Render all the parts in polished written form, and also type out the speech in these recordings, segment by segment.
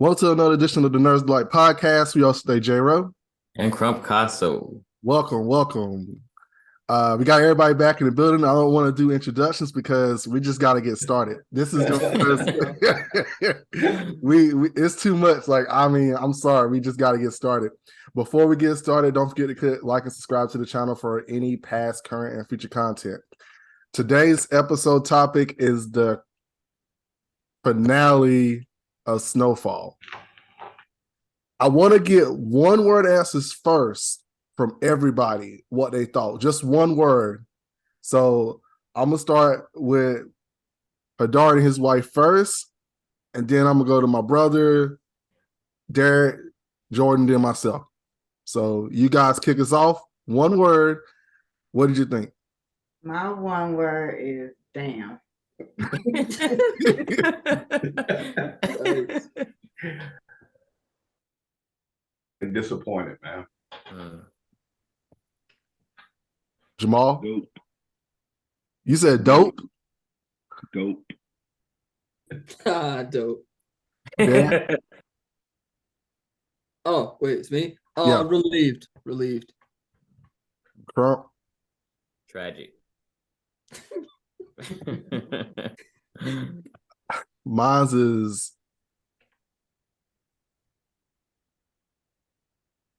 Welcome to another edition of the Nerds Blight Podcast. We also stay JayRow. And Crump Casso. Welcome. We got everybody back in the building. I don't want to do introductions because we just got to get started. This is we it's too much. I'm sorry. We just got to get started. Before we get started, don't forget to click like and subscribe to the channel for any past, current, and future content. Today's episode topic is the finale of Snowfall. I want to get one word answers first from everybody, what they thought. Just one word. So I'm going to start with Hadar and his wife first, and then I'm going to go to my brother, Derrick, Jordan, then myself. So you guys kick us off. One word. What did you think? My one word is damn. And disappointed, man. Jamal? Dope. You said dope? Dope. Dope. Yeah. Oh, wait, it's me? Yeah. Relieved. Crump? Tragic. Mine's is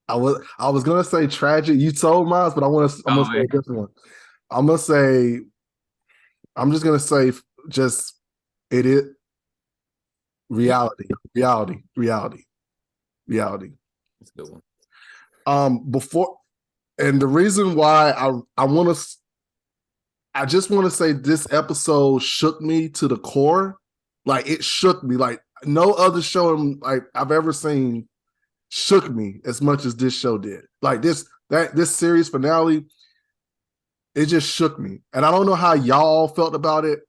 I was gonna say tragic. You told mine, but I'm gonna say a different one. I'm just gonna say just it is reality. That's a good one. Before, and the reason why I just want to say this episode shook me to the core. Like, it shook me. Like, no other show I've ever seen shook me as much as this show did. Like, this series finale, it just shook me. And I don't know how y'all felt about it.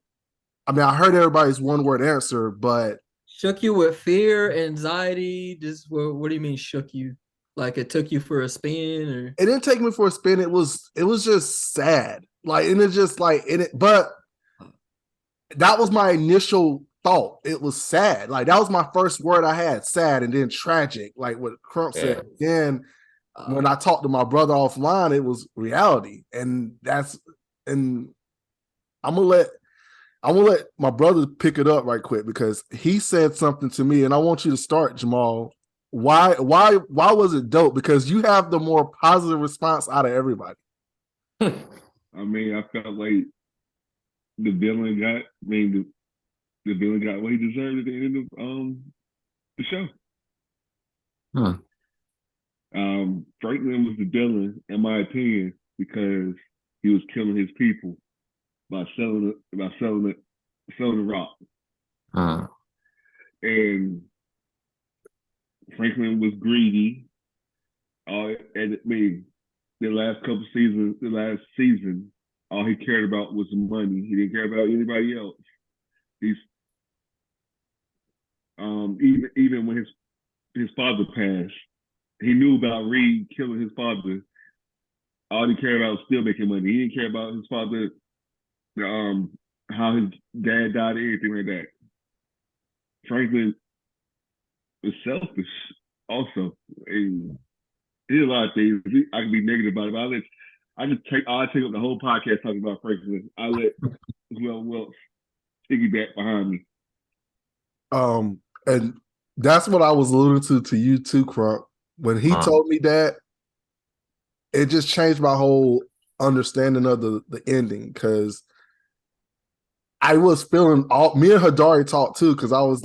I mean, I heard everybody's one-word answer, but... Shook you with fear, anxiety? Just what do you mean shook you? Like it took you for a spin? Or it didn't take me for a spin. It was just sad. Like, and it's just like but that was my initial thought. It was sad. Like, that was my first word I had, sad, and then tragic, like what Crump said. Then when I talked to my brother offline, it was reality. And I'm gonna let my brother pick it up right quick because he said something to me, and I want you to start, Jamal. Why was it dope? Because you have the more positive response out of everybody. I mean, I felt like the villain got what he deserved at the end of the show. Franklin was the villain, in my opinion, because he was killing his people by selling the rock. And Franklin was greedy. The last season, all he cared about was the money. He didn't care about anybody else. He's even when his father passed, he knew about Reed killing his father. All he cared about was still making money. He didn't care about his father, how his dad died, anything like that. Franklin was selfish also. And he did a lot of things. I can be negative about it, but I take up the whole podcast talking about Franklin. I let who else piggyback behind me. And that's what I was alluding to you too, Crump. When he told me that, it just changed my whole understanding of the ending, because I was feeling me and Hadari talked too, because I was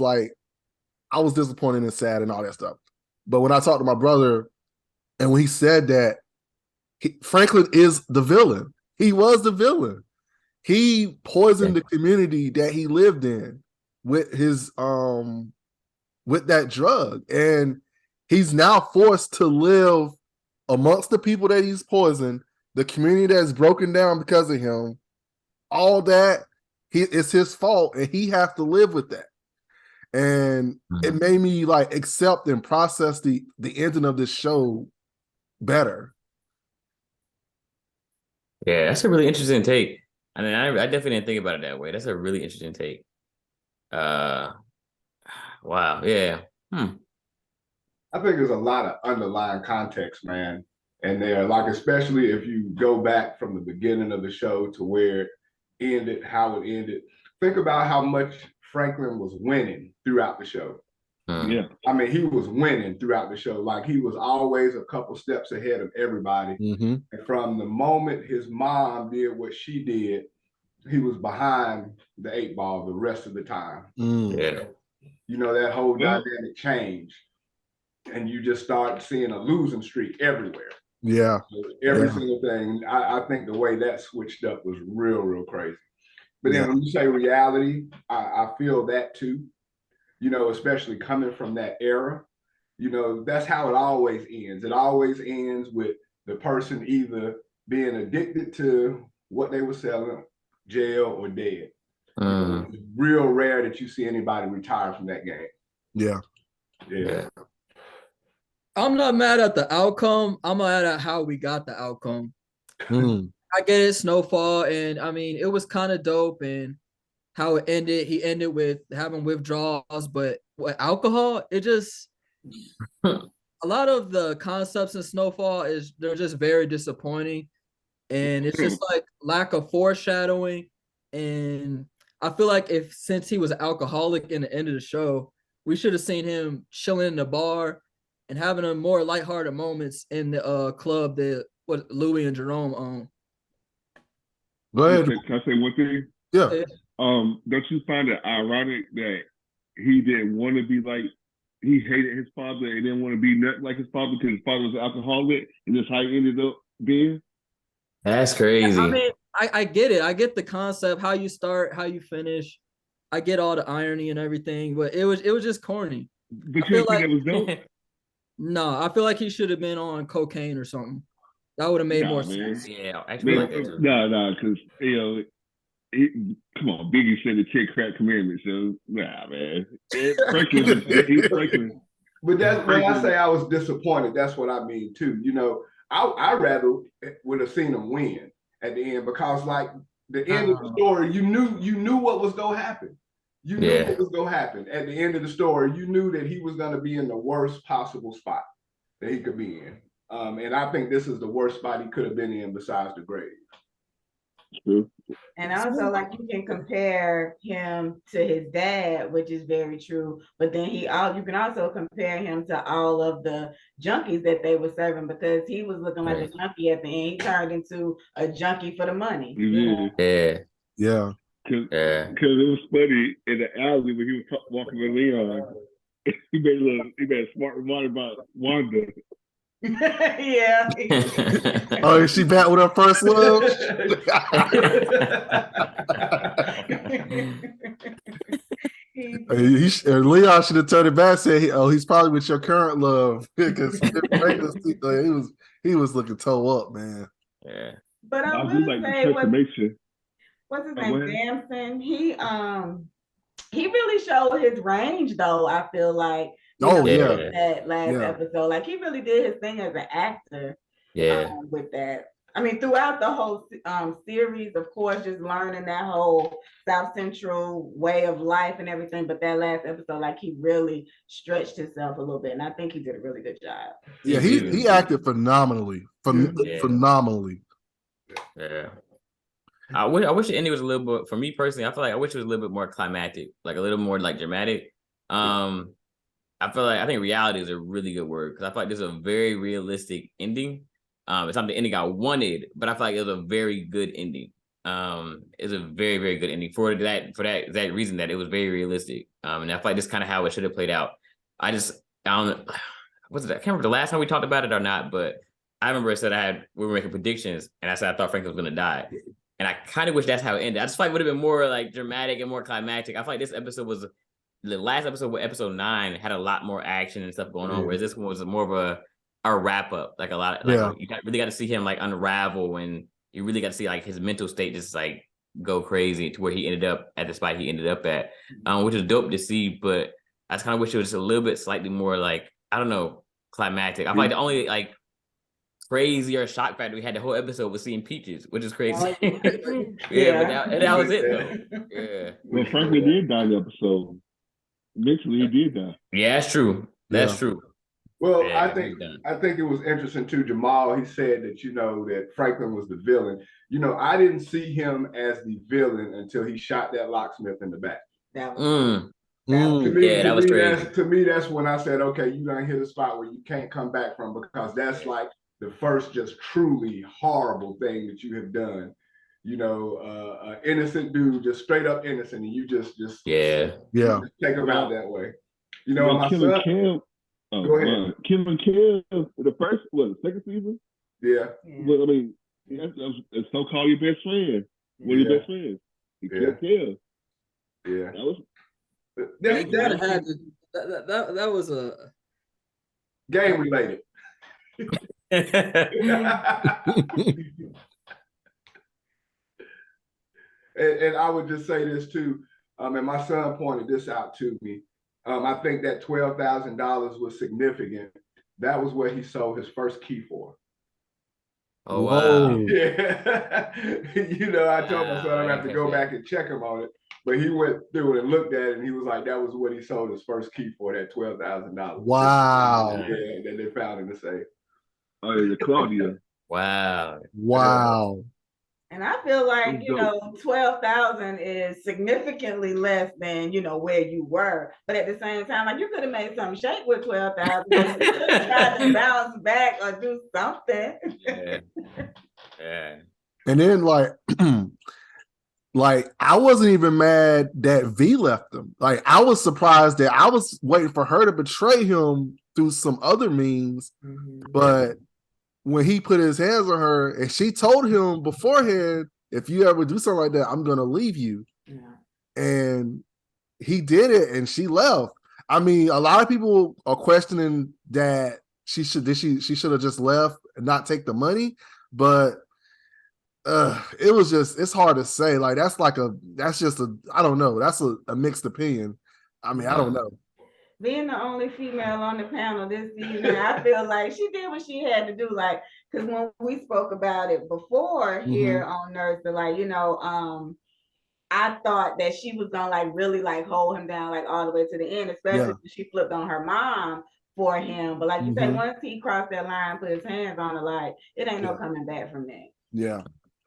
disappointed and sad and all that stuff. But when I talked to my brother, and when he said that Franklin is the villain, he was the villain. He poisoned the community that he lived in with his with that drug, and he's now forced to live amongst the people that he's poisoned, the community that's broken down because of him. All that it's his fault, and he has to live with that. And it made me like accept and process the ending of this show better. Yeah, that's a really interesting take. I mean, I definitely didn't think about it that way. That's a really interesting take. Wow, yeah. I think there's a lot of underlying context, man. And there, like, especially if you go back from the beginning of the show to where it ended, how it ended. Think about how much Franklin was winning throughout the show. Yeah. I mean, he was winning throughout the show. Like, he was always a couple steps ahead of everybody. And from the moment his mom did what she did, he was behind the 8 ball the rest of the time. Yeah. You know, that whole dynamic changed. And you just start seeing a losing streak everywhere. Yeah. Every single thing. I think the way that switched up was real, real crazy. But then when you say reality, I feel that too. You know, especially coming from that era, you know, that's how it always ends. It always ends with the person either being addicted to what they were selling, jail, or dead. You know, it's real rare that you see anybody retire from that game. Yeah. I'm not mad at the outcome. I'm mad at how we got the outcome. I get it, Snowfall, and I mean, it was kind of dope, and how it ended. He ended with having withdrawals, but with alcohol, it just a lot of the concepts in Snowfall they're just very disappointing, and it's just like lack of foreshadowing. And I feel like since he was an alcoholic in the end of the show, we should have seen him chilling in the bar and having a more lighthearted moments in the club that what Louis and Jerome own. Go ahead. Can I say one thing? Yeah. Don't you find it ironic that he didn't want to be like, he hated his father and didn't want to be nothing like his father because his father was an alcoholic, and that's how he ended up being? That's crazy. I mean, I get it. I get the concept, how you start, how you finish. I get all the irony and everything, but it was just corny. But you think it was dope? No, I feel like he should have been on cocaine or something. That would have made more sense. Yeah, actually, like that too. No, because come on, Biggie said the 10 crack commandments, so nah, man. Franklin. But that's when I say I was disappointed. That's what I mean too. You know, I rather would have seen him win at the end, because like the end of the story, you knew what was gonna happen. You knew what was gonna happen at the end of the story. You knew that he was gonna be in the worst possible spot that he could be in. And I think this is the worst spot he could have been in besides the grave. True. And also, like, you can compare him to his dad, which is very true. But then you can also compare him to all of the junkies that they were serving, because he was looking like a junkie at the end. He turned into a junkie for the money. Yeah. Because it was funny in the alley when he was walking with Leon. He made a smart remark about Wanda. Yeah. Oh, is she back with her first love? Leon should have turned it back and said, he's probably with your current love. Because he was looking toe up, man. Yeah. But I will say, what's his name? Damson. He really showed his range, though. I feel like. That last episode, like, he really did his thing as an actor. With that, I mean, throughout the whole series, of course, just learning that whole South Central way of life and everything. But that last episode, like, he really stretched himself a little bit, and I think he did a really good job. Yeah, he acted phenomenally. Phenomenally. Yeah. I wish the ending was a little bit, for me personally, I feel like I wish it was a little bit more climactic, like a little more like dramatic. I think reality is a really good word, because I feel like this is a very realistic ending. It's not the ending I wanted, but I feel like it was a very good ending. It's a very, very good ending for that reason, that it was very realistic. And I feel like this is kind of how it should have played out. I don't know, I can't remember the last time we talked about it or not, but I remember I said we were making predictions, and I said I thought Franklin was gonna die. And I kind of wish that's how it ended. I just feel like it would have been more like dramatic and more climactic. I feel like this episode was the last episode, with episode 9, had a lot more action and stuff going on, whereas this one was more of a wrap up. Like, a lot of, you really got to see him like unravel, and you really got to see like his mental state just like go crazy to where he ended up at the spot he ended up at, which is dope to see. But I just kind of wish it was just a little bit slightly more like, I don't know, climactic. I feel like the only like crazy or shock factor we had the whole episode was seeing Peaches, which is crazy. But that was it though. Yeah. Well, Franklin did die in the episode. Eventually, he did die. Yeah, that's true. That's true. Well, yeah, I think it was interesting too. Jamal, he said that that Franklin was the villain. I didn't see him as the villain until he shot that locksmith in the back. That was that was crazy. To me, that's when I said, okay, you done hit a spot where you can't come back from, because that's like the first just truly horrible thing that you have done. Innocent dude, just straight up innocent, and you just take him out that way. My son. Go ahead. Kim and Kim, the second season? Yeah. Well, I mean, it's so-called your best friend. One of your best friends. He killed Kim. Yeah. That was a game related. And I would just say this too, and my son pointed this out to me. I think that $12,000 was significant. That was what he sold his first key for. Oh, wow. Yeah. I told my son I have to go back and check him on it. But he went through it and looked at it, and he was like, that was what he sold his first key for, that $12,000. Wow. Yeah, that they found in the safe. Oh, yeah, Claudia. Wow. Wow. And I feel like, 12,000 is significantly less than, where you were. But at the same time, like, you could have made some shake with 12,000. You could have tried to bounce back or do something. Yeah. And then like I wasn't even mad that V left him. Like, I was surprised that I was waiting for her to betray him through some other means. But when he put his hands on her and she told him beforehand, if you ever do something like that, I'm going to leave you. Yeah. And he did it and she left. I mean, a lot of people are questioning that she should have just left and not take the money. But it's hard to say. Like, I don't know. That's a mixed opinion. I mean, I don't know. Being the only female on the panel this season, I feel like she did what she had to do. Like, because when we spoke about it before here on Nurse, I thought that she was gonna really hold him down all the way to the end, especially when she flipped on her mom for him. But like you said, once he crossed that line, put his hands on her, it ain't no coming back from that. Yeah.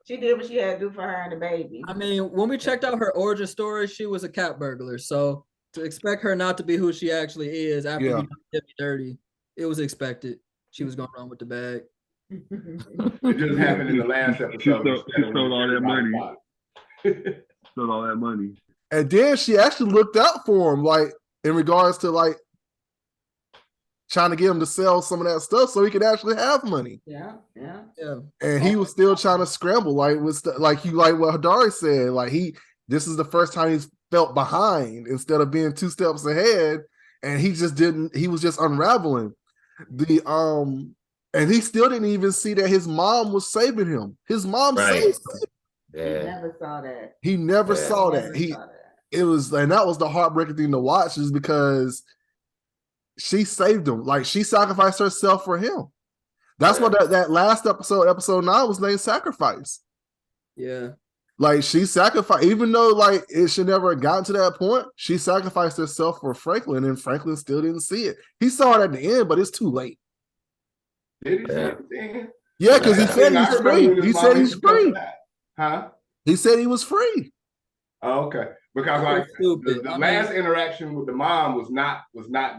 She did what she had to do for her and the baby. I mean, when we checked out her origin story, she was a cat burglar. So to expect her not to be who she actually is after he did me dirty, it was expected. She was going to run with the bag. It just happened in the last episode. She stole all that money. Stole all that money. And then she actually looked out for him, in regards to trying to get him to sell some of that stuff so he could actually have money. Yeah. And he was still trying to scramble, like what Hadari said. This is the first time he's felt behind instead of being 2 steps ahead, and he was just unraveling. And he still didn't even see that his mom was saving him. His mom saved him. Yeah. He never saw that. He never saw that. It was, and that was the heartbreaking thing to watch, is because she saved him. She sacrificed herself for him. That's what that last episode 9 was named Sacrifice. Yeah. She sacrificed, even though it should never have gotten to that point, she sacrificed herself for Franklin, and Franklin still didn't see it. He saw it at the end, but it's too late. Did he see it at the end? Yeah, because he said he's free. He said he's free. Huh? He said he was free. Oh, okay. Because the last interaction with the mom was not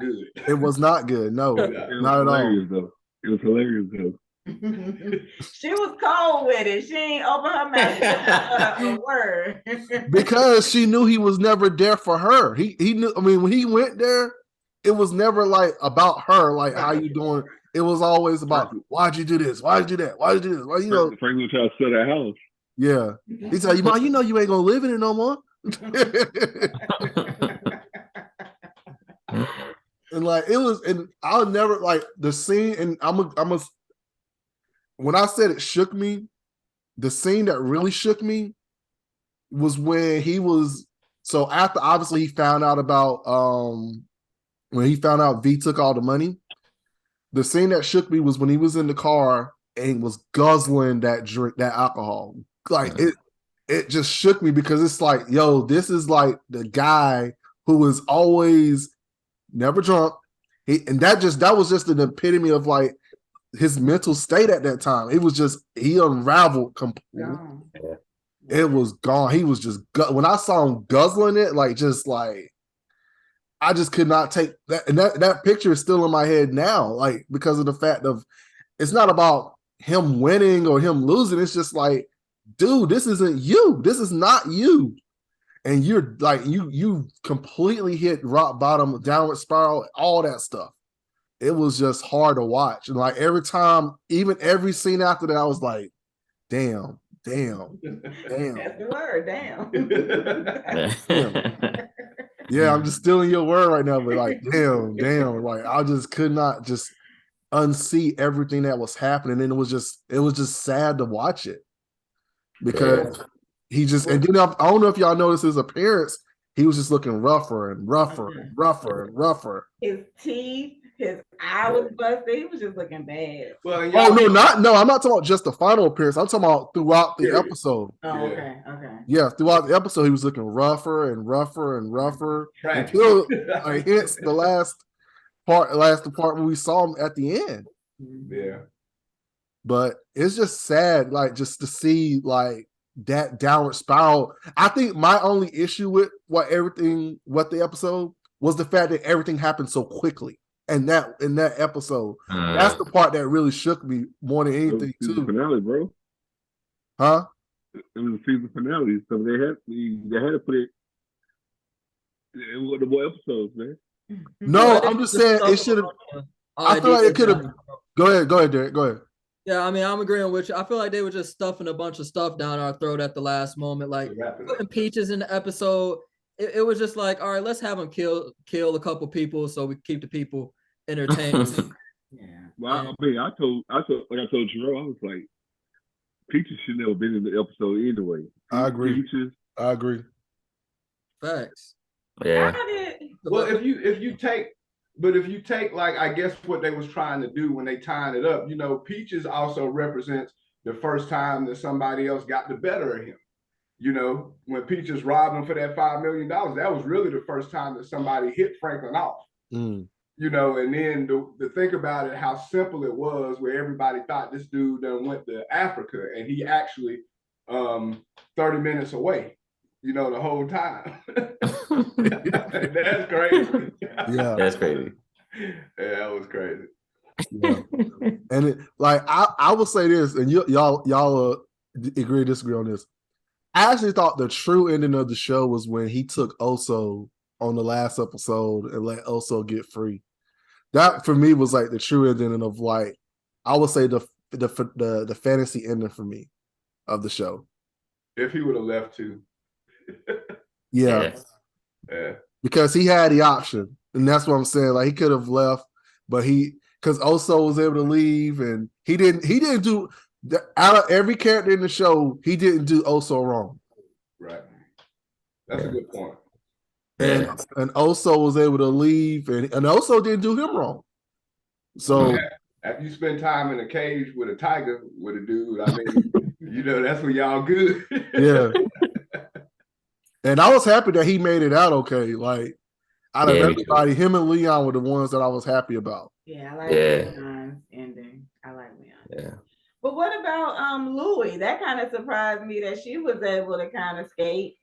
good. It was not good. No, not at all. Though. It was hilarious though. She was cold with it. She ain't open her mouth a word. Because she knew he was never there for her. He knew. I mean, when he went there, it was never about her. How you doing? It was always about, why'd you do this? Why'd you do that? Why'd you do this? Why Franklin tried to sell that house. Yeah, he said, "Mom, you ain't gonna live in it no more." And it was, and I'll never the scene. And when I said it shook me, the scene that really shook me was when he was, so after obviously he found out about when he found out V took all the money. The scene that shook me was when he was in the car and was guzzling that alcohol. It just shook me, because it's yo, this is the guy who was always never drunk. That was just an epitome of like his mental state at that time. It was just, he unraveled completely. Yeah. It was gone. He was just, when I saw him guzzling it, like, just like, I just could not take that. And that picture is still in my head now, like, because of the fact of, it's not about him winning or him losing. It's just like, dude, this isn't you. This is not you. And you're like, you completely hit rock bottom, downward spiral, all that stuff. It was just hard to watch. And like every time, even every scene after that, I was like, damn. That's the word, damn. Damn. Yeah, I'm just stealing your word right now, but like, damn. Like, I just could not just unsee everything that was happening. And it was just sad to watch it. Because he just, and then I don't know if y'all noticed his appearance, he was just looking rougher and rougher and rougher and rougher. His teeth, his eye was busted. He was just looking bad. Well, I'm not talking about just the final appearance. I'm talking about throughout the episode. Oh, okay. Yeah, throughout the episode, he was looking rougher and rougher and rougher until hence the last part when we saw him at the end. Yeah. But it's just sad, like, just to see like that downward spiral. I think my only issue with the episode was the fact that everything happened so quickly. And that in that episode, that's the part that really shook me more than anything too. Finale, bro. Huh? It was a season finale, so they had to put it in one of the more episodes, man. No, I'm just saying it should have. I feel like it could have. Go ahead, Derrick. Go ahead. Yeah, I mean, I'm agreeing with you. I feel like they were just stuffing a bunch of stuff down our throat at the last moment, like putting Peaches in the episode. It was just like, all right, let's have them kill a couple people so we keep the people entertained. Yeah. Well, I mean, I told JayRow, I was like, Peaches should never been in the episode anyway. I agree. Peaches. I agree. Facts. Yeah. Well, if you take like, I guess what they was trying to do when they tied it up, Peaches also represents the first time that somebody else got the better of him. When Peaches robbed him for that $5 million, that was really the first time that somebody hit Franklin off. And then to think about it, how simple it was, where everybody thought this dude done went to Africa, and he actually 30 minutes away, the whole time. That's crazy. Yeah, that's crazy. Yeah, that was crazy. Yeah. And I will say this, and y'all agree or disagree on this. I actually thought the true ending of the show was when he took Oso on the last episode and let Oso get free. That for me was like the true ending of, like, I would say the fantasy ending for me of the show. If he would have left too. Yeah. Because he had the option, and that's what I'm saying. Like, he could have left, but because Oso was able to leave, and he didn't do. Out of every character in the show, he didn't do Oso wrong. Right. That's a good point. And Oso was able to leave, and Oso didn't do him wrong. So after you spend time in a cage with a tiger, with a dude, I mean, that's when y'all good. Yeah. And I was happy that he made it out okay. Like, out of everybody, him and Leon were the ones that I was happy about. Yeah, I like Leon's ending. I like Leon. Yeah. But what about Louie? That kind of surprised me that she was able to kind of skate.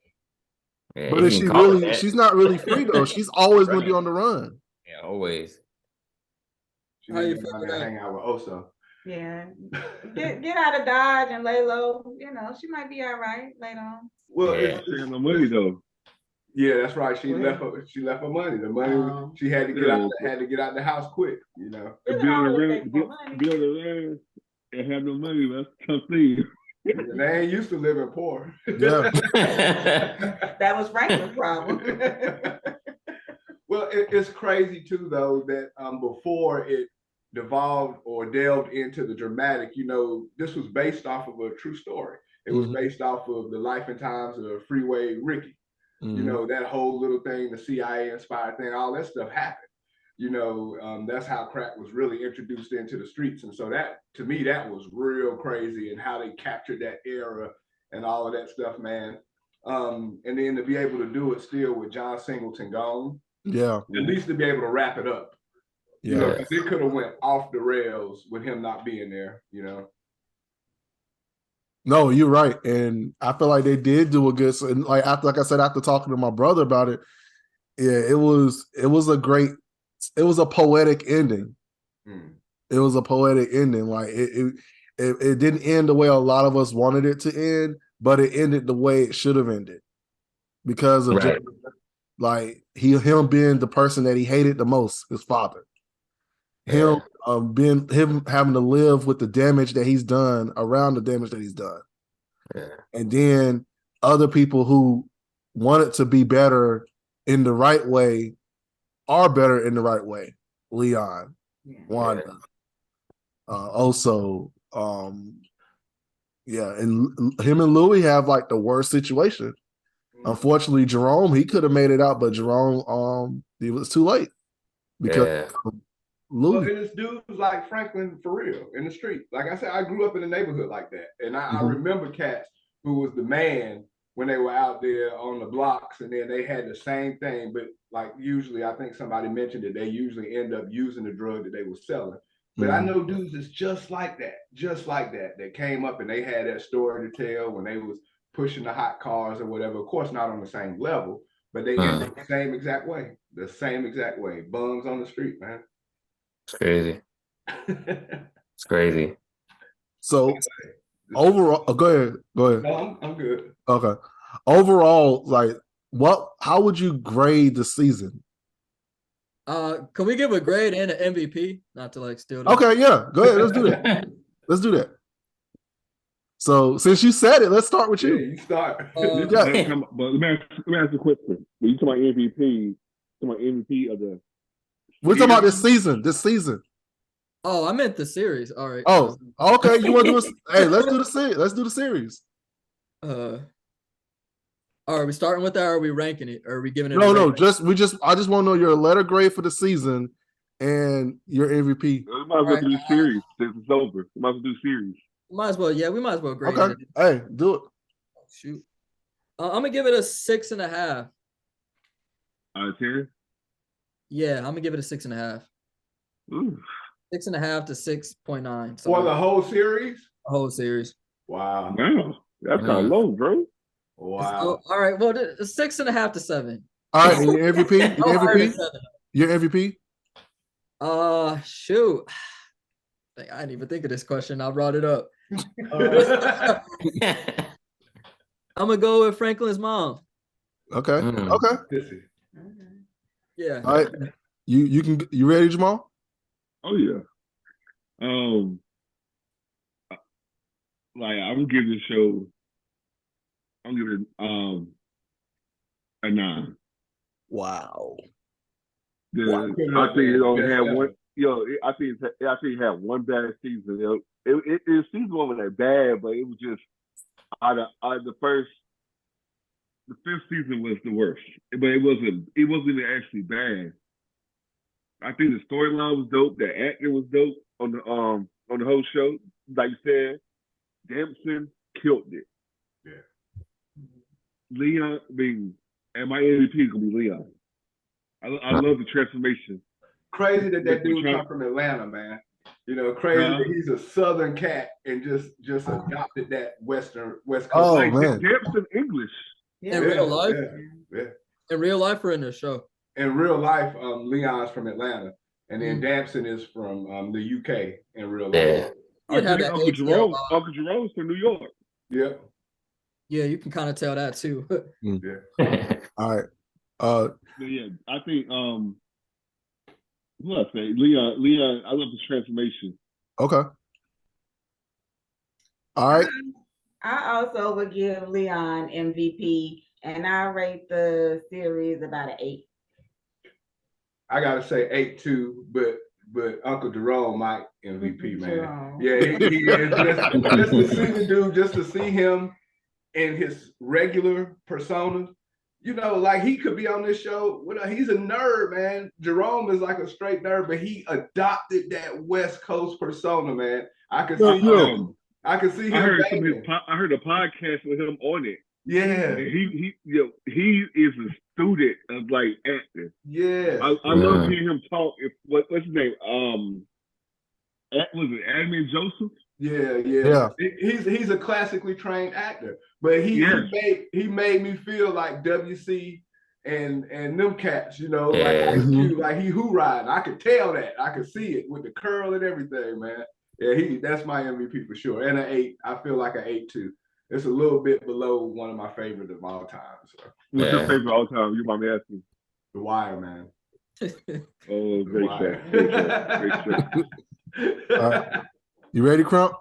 Yeah, but is she really? She's not really free though. She's always going to be on the run. Yeah, always. She's going to hang out with Oso. Yeah, get out of Dodge and lay low. She might be all right later on. Well, she had no money though. Yeah, that's right. She left her money. The money she had to get out the house quick. Be on the run. And have no money, that's a tough thing. They ain't used to living poor. Yeah. That was Franklin's problem. Well, it's crazy too, though, that before it devolved or delved into the dramatic, this was based off of a true story. It was based off of the life and times of Freeway Ricky. That whole little thing, the CIA inspired thing, all that stuff happened. That's how crack was really introduced into the streets. And so that, to me, that was real crazy, and how they captured that era and all of that stuff, man. And then to be able to do it still with John Singleton gone. Yeah. At least to be able to wrap it up. Yeah. You know, because it could have went off the rails with him not being there, you know. No, you're right. And I feel like they did do a good, and like I said, after talking to my brother about it, yeah, it was a poetic ending. It was a poetic ending. Like it didn't end the way a lot of us wanted it to end, but it ended the way it should have ended. Because of just like him being the person that he hated the most, his father. Him having to live with the damage that he's done around the damage that he's done. Yeah. And then other people who wanted to be better in the right way are better in the right way. Leon, Wanda. Also, and him and Louis have like the worst situation. Unfortunately, Jerome, he could have made it out, but Jerome, it was too late because Well, and this dude was like Franklin for real in the street. Like I said, I grew up in a neighborhood like that. And I remember cats who was the man when they were out there on the blocks, and then they had the same thing. But like usually, I think somebody mentioned it, they usually end up using the drug that they were selling. But I know dudes that's just like that, that came up and they had that story to tell when they was pushing the hot cars or whatever. Of course, not on the same level, but they end up the same exact way. Bums on the street, man. It's crazy. It's crazy. So overall, go ahead. No, I'm good. Okay. Overall, like how would you grade the season? Can we give a grade and an MVP? Not to like steal. Okay, yeah. Go ahead. Let's do that. So since you said it, let's start with you. Yeah, you start. But let me ask you a question. When you talk about MVP, of the we're talking about this season. Oh, I meant the series. All right. Oh, okay. You want to do it? Hey, let's do the series. Let's do the series. Are we starting with that, or are we ranking it? Or are we giving it? No. I just want to know your letter grade for the season and your MVP. We might as well do series since it's over. We might as well do series. Might as well. Yeah, we might as well grade it. Hey, do it. Oh, shoot. I'm gonna give it a 6.5. Out of 10. Yeah, I'm gonna give it a 6.5. 6.5 to 6.9. For the whole series? The whole series. Wow. That's kind of low, bro. Wow. All right. Well, 6.5 to 7. All right. And your MVP? Your MVP? Shoot. I didn't even think of this question. I brought it up. I'm gonna go with Franklin's mom. Okay. Okay. Yeah. All right. You ready, Jamal? Oh yeah. Like I'm giving the show. I'm giving a 9. Wow. I think it only had one. I think it had one bad season. It season wasn't that bad, but it was just out of the fifth season was the worst. But it wasn't even actually bad. I think the storyline was dope. The acting was dope on the whole show. Like you said, Damson killed it. Yeah. Leon, and my MVP is gonna be Leon. I love the transformation. Crazy that dude come from Atlanta, man. You know, crazy that he's a Southern cat and just adopted that West Coast. Oh, man. Damson English. In real life? Yeah. In real life or in the show? In real life, Leon's from Atlanta. And then Damson is from the UK in real life. I think Uncle Jerome's from New York. Yeah. Yeah, you can kind of tell that too. Yeah. All right. Yeah, I think what I say, Leon, I love the transformation. Okay. All right. I also would give Leon MVP, and I rate the series about an 8. I gotta say 8 too, but Uncle Jerome might MVP, man. Jerome. Yeah, he is just to see the dude, just to see him in his regular persona. You know, like he could be on this show. He's a nerd, man. Jerome is like a straight nerd, but he adopted that West Coast persona, man. I could see him. I could see him. I heard a podcast with him on it. Yeah. He is a student of like acting. Yeah. I love hearing him talk. What's his name? Was it Admin Joseph? Yeah. He's a classically trained actor, but he made me feel like WC and them cats, like he who riding. I could tell that. I could see it with the curl and everything, man. Yeah, that's my MVP for sure. And an 8. I feel like an 8 too. It's a little bit below one of my favorites of all time. So. What's your favorite of all time? You mind me asking? The Wire, man. Oh, great show. You ready, Crump?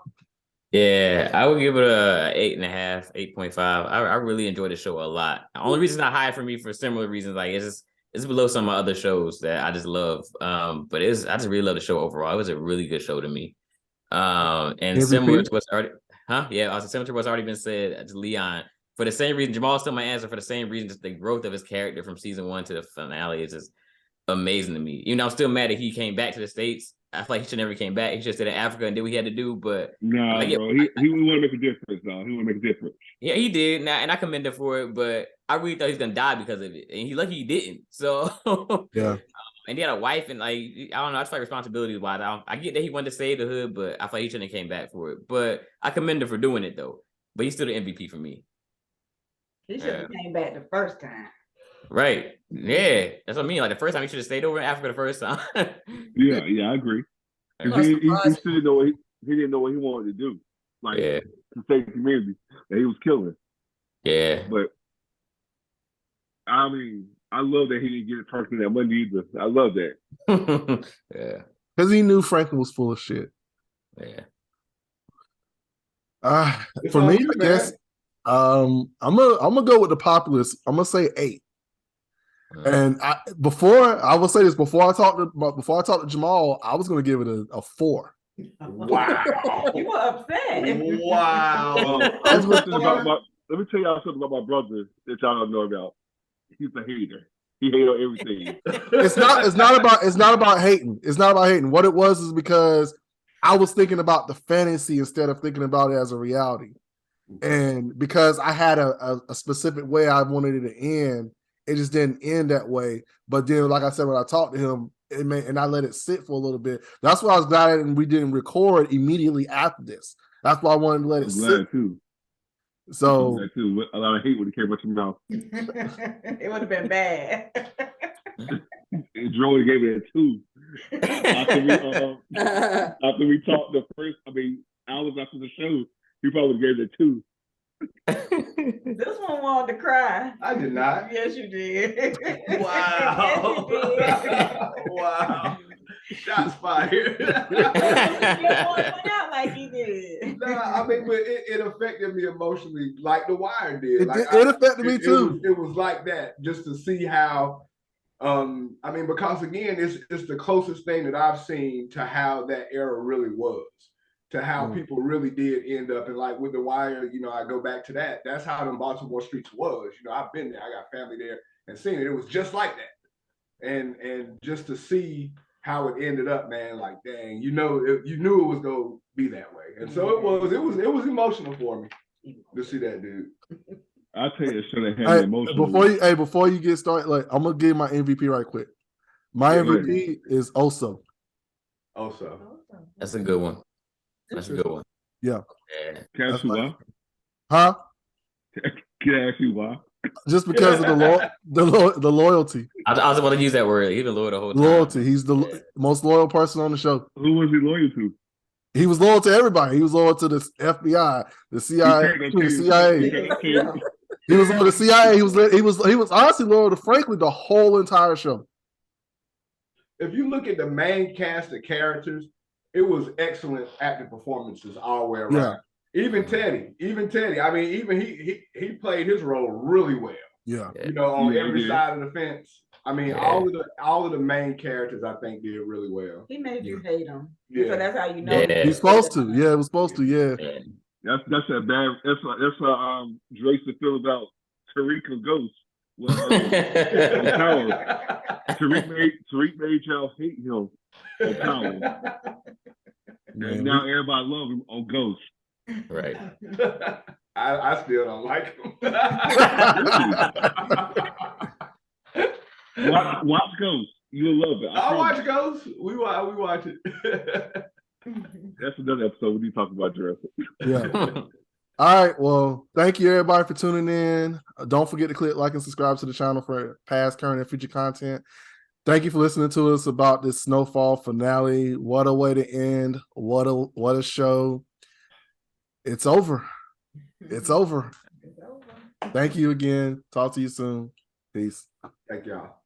Yeah, I would give it a 8.5, 8.5. I really enjoyed the show a lot. The only reason not high for me for similar reasons, like it's below some of my other shows that I just love. But I just really love the show overall. It was a really good show to me. And similar to what's already, similar to what's already been said to Leon. For the same reason, Jamal's still my answer. For the same reason, just the growth of his character from season 1 to the finale is just amazing to me. I'm still mad that he came back to the States. I feel like he should never came back. He just stayed in Africa and did what he had to do. But bro, he want to make a difference, though. He want to make a difference. Yeah, he did, and I commend him for it. But I really thought he was gonna die because of it, and he lucky he didn't. So yeah. And he had a wife, and like I don't know. I just like responsibility wise. I get that he wanted to save the hood, but I thought he shouldn't have came back for it. But I commend him for doing it though. But he's still the MVP for me. He should have came back the first time. Right. Yeah. That's what I mean. Like the first time he should have stayed over in Africa the first time. Yeah, I agree. Because he didn't know what he wanted to do. Like to save the community that he was killing. Yeah. But I mean, I love that he didn't get it personally that money either. I love that. Yeah. Because he knew Franklin was full of shit. Yeah. For me, I guess I'm gonna go with the populace. I'm gonna say 8. And before I talked to Jamal, I was gonna give it a 4. Wow. You were upset. Wow. Let me tell y'all something about my brother that y'all don't know about. He's a hater. He hates on everything. It's not about hating. It's not about hating. What it was is because I was thinking about the fantasy instead of thinking about it as a reality. And because I had a specific way I wanted it to end, it just didn't end that way. But then, like I said, when I talked to him, and I let it sit for a little bit. That's why I was glad we didn't record immediately after this. That's why I wanted to let it sit. Too. So too. A lot of hate when it came out your mouth. It would have been bad. And Joey gave it a 2. After we talked hours after the show, he probably gave it a 2. This one wanted to cry. I did not. Yes, you did. Wow. Yes, you did. Wow. Shots fired. Like he did. Nah, but it affected me emotionally, like The Wire did. It affected me too. It was like that, just to see how. Because again, it's the closest thing that I've seen to how that era really was, to how people really did end up. And like with The Wire, I go back to that. That's how them Baltimore streets was. I've been there. I got family there and seen it. It was just like that. And just to see how it ended up, man, like dang, you knew it was gonna be that way. And so it was emotional for me to see that dude. I'll tell you, it should have had emotional. Before you get started, like I'm gonna give my MVP right quick. My MVP is Oso. Oso. That's a good one. That's a good one. Yeah. Can I ask you why? Huh? Can I ask you why? Just because of the loyalty. I was about to use that word. He's been loyal the whole time. Loyalty. He's the most loyal person on the show. Who was he loyal to? He was loyal to everybody. He was loyal to the FBI, the CIA. He was loyal to the CIA. He was honestly loyal to Franklin the whole entire show. If you look at the main cast of characters, it was excellent acting performances all the way around. Yeah. Even Teddy. I mean, even he played his role really well. Yeah. On every side of the fence. I mean, all of the main characters, I think, did really well. He made you hate him. Yeah. So that's how you know. He's supposed to. Yeah, it was supposed to. Yeah. That's a bad. That's how Drake feel about Tariq and Ghost. Well, Tariq made y'all hate him on Power. And now everybody love him on Ghost. Right. I still don't like him. Watch Ghost. You'll love it. I'll watch Ghost. We watch it. That's another episode when you talk about Jurassic. Yeah. All right. Well, thank you everybody for tuning in. Don't forget to click like and subscribe to the channel for past, current, and future content. Thank you for listening to us about this Snowfall finale. What a way to end. What a show. It's over. It's over. Thank you again. Talk to you soon. Peace. Thank y'all.